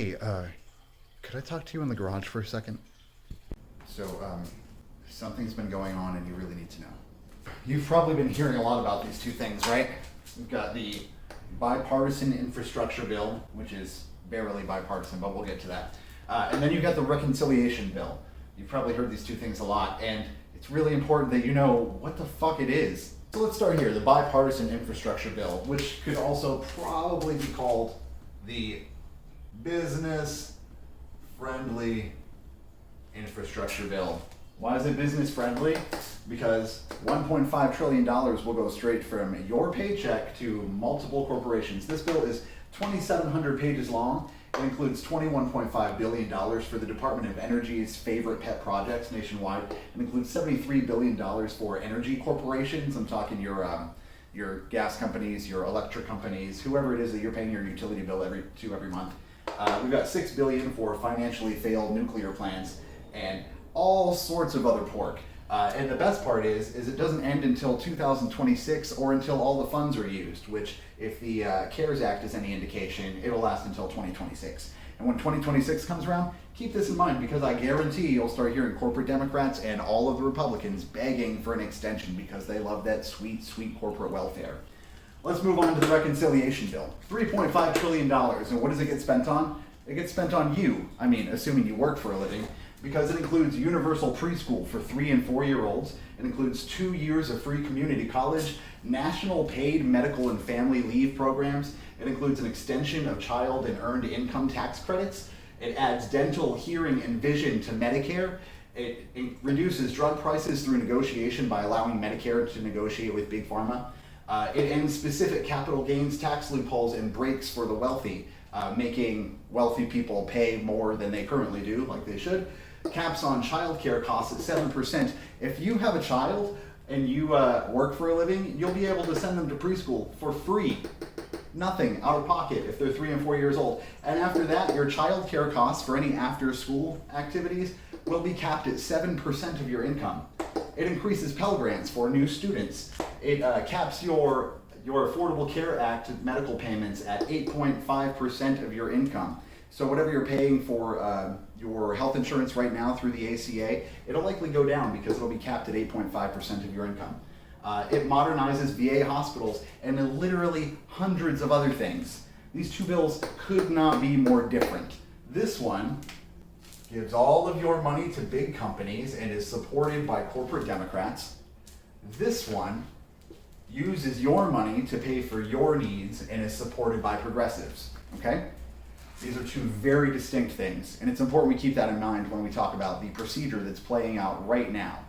Hey, could I talk to you in the garage for a second? So, something's been going on and you really need to know. You've probably been hearing a lot about these two things, right? We've got the bipartisan infrastructure bill, which is barely bipartisan, but we'll get to that. And then you've got the reconciliation bill. You've probably heard these two things a lot, and it's really important that you know what the fuck it is. So let's start here, the bipartisan infrastructure bill, which could also probably be called the business-friendly infrastructure bill. Why is it business-friendly? Because $1.5 trillion will go straight from your paycheck to multiple corporations. This bill is 2,700 pages long. It includes $21.5 billion for the Department of Energy's favorite pet projects nationwide. It includes $73 billion for energy corporations. I'm talking your gas companies, your electric companies, whoever it is that you're paying your utility bill every month. We've got $6 billion for financially failed nuclear plants and all sorts of other pork. And the best part is it doesn't end until 2026 or until all the funds are used, which if the CARES Act is any indication, it'll last until 2026. And when 2026 comes around, keep this in mind because I guarantee you'll start hearing corporate Democrats and all of the Republicans begging for an extension because they love that sweet, sweet corporate welfare. Let's move on to the reconciliation bill. $3.5 trillion. And what does it get spent on? It gets spent on you. I mean, assuming you work for a living. Because it includes universal preschool for 3 and 4-year-olds. It includes 2 years of free community college, national paid medical and family leave programs. It includes an extension of child and earned income tax credits. It adds dental, hearing, and vision to Medicare. It reduces drug prices through negotiation by allowing Medicare to negotiate with Big Pharma. It ends specific capital gains tax loopholes and breaks for the wealthy, making wealthy people pay more than they currently do, like they should. Caps on childcare costs at 7%. If you have a child and you work for a living, you'll be able to send them to preschool for free. Nothing out of pocket if they're 3 and 4 years old. And after that, your childcare costs for any after-school activities will be capped at 7% of your income. It increases Pell Grants for new students. It caps your Affordable Care Act medical payments at 8.5% of your income. So whatever you're paying for your health insurance right now through the ACA, it'll likely go down because it'll be capped at 8.5% of your income. It modernizes VA hospitals and literally hundreds of other things. These two bills could not be more different. This one gives all of your money to big companies and is supported by corporate Democrats. This one uses your money to pay for your needs and is supported by progressives, okay? These are two very distinct things, and it's important we keep that in mind when we talk about the procedure that's playing out right now.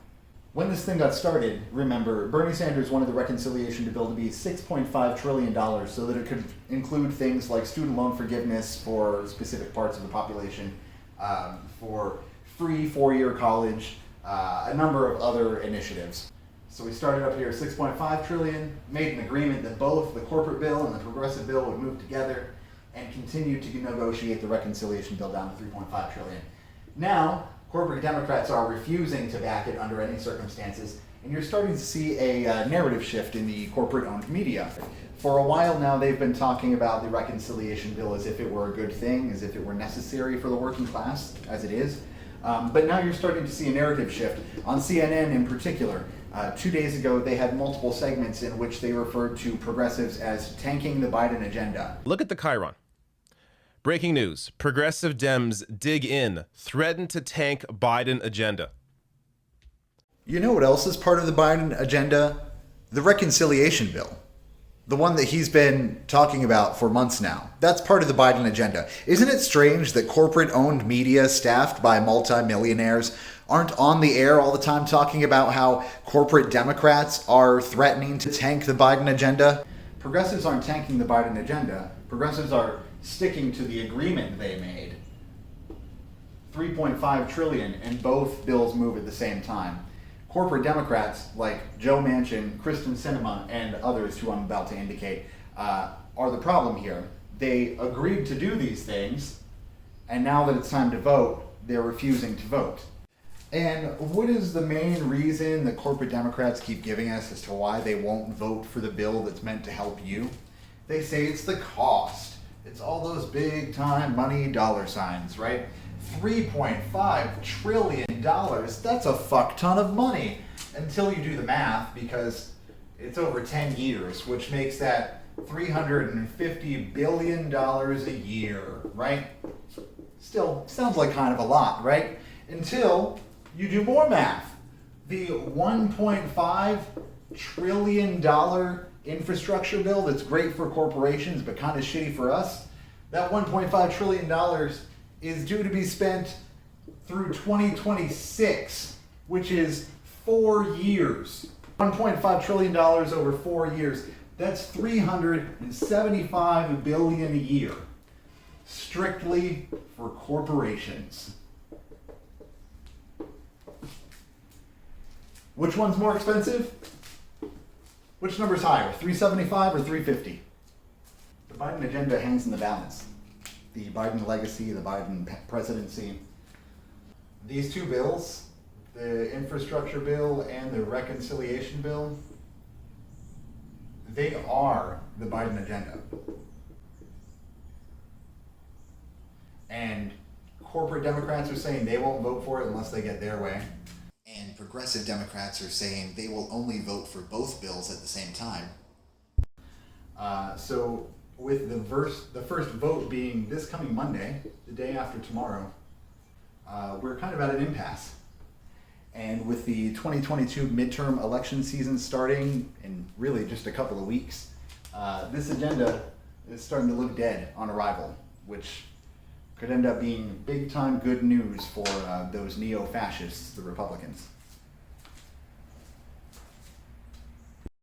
When this thing got started, remember, Bernie Sanders wanted the reconciliation bill to be $6.5 trillion so that it could include things like student loan forgiveness for specific parts of the population, for free 4-year college, a number of other initiatives. So we started up here, $6.5 trillion, made an agreement that both the corporate bill and the progressive bill would move together, and continued to negotiate the reconciliation bill down to $3.5 trillion. Now, corporate Democrats are refusing to back it under any circumstances, and you're starting to see a narrative shift in the corporate-owned media. For a while now, they've been talking about the reconciliation bill as if it were a good thing, as if it were necessary for the working class, as it is. But now you're starting to see a narrative shift. On CNN in particular, 2 days ago, they had multiple segments in which they referred to progressives as tanking the Biden agenda. Look at the Chiron. Breaking news. Progressive Dems dig in, threaten to tank Biden agenda. You know what else is part of the Biden agenda? The reconciliation bill. The one that he's been talking about for months now. That's part of the Biden agenda. Isn't it strange that corporate-owned media staffed by multimillionaires aren't on the air all the time talking about how corporate Democrats are threatening to tank the Biden agenda? Progressives aren't tanking the Biden agenda. Progressives are sticking to the agreement they made. $3.5 trillion, and both bills move at the same time. Corporate Democrats like Joe Manchin, Kristen Sinema, and others who I'm about to indicate are the problem here. They agreed to do these things, and now that it's time to vote, they're refusing to vote. And what is the main reason that corporate Democrats keep giving us as to why they won't vote for the bill that's meant to help you? They say it's the cost. It's all those big time money dollar signs, right? $3.5 trillion. That's a fuck ton of money until you do the math, because it's over 10 years, which makes that $350 billion a year, right? Still sounds like kind of a lot, right? Until you do more math. The $1.5 trillion infrastructure bill that's great for corporations but kind of shitty for us, that $1.5 trillion is due to be spent through 2026, which is 4 years. $1.5 trillion over 4 years. That's $375 billion a year, strictly for corporations. Which one's more expensive? Which number's higher, 375 or 350? The Biden agenda hangs in the balance. The Biden legacy, the Biden presidency. These two bills, the infrastructure bill and the reconciliation bill, they are the Biden agenda. And corporate Democrats are saying they won't vote for it unless they get their way. And progressive Democrats are saying they will only vote for both bills at the same time. So with the first vote being this coming Monday, the day after tomorrow, we're kind of at an impasse. And with the 2022 midterm election season starting in really just a couple of weeks, this agenda is starting to look dead on arrival, which could end up being big time good news for those neo-fascists, the Republicans.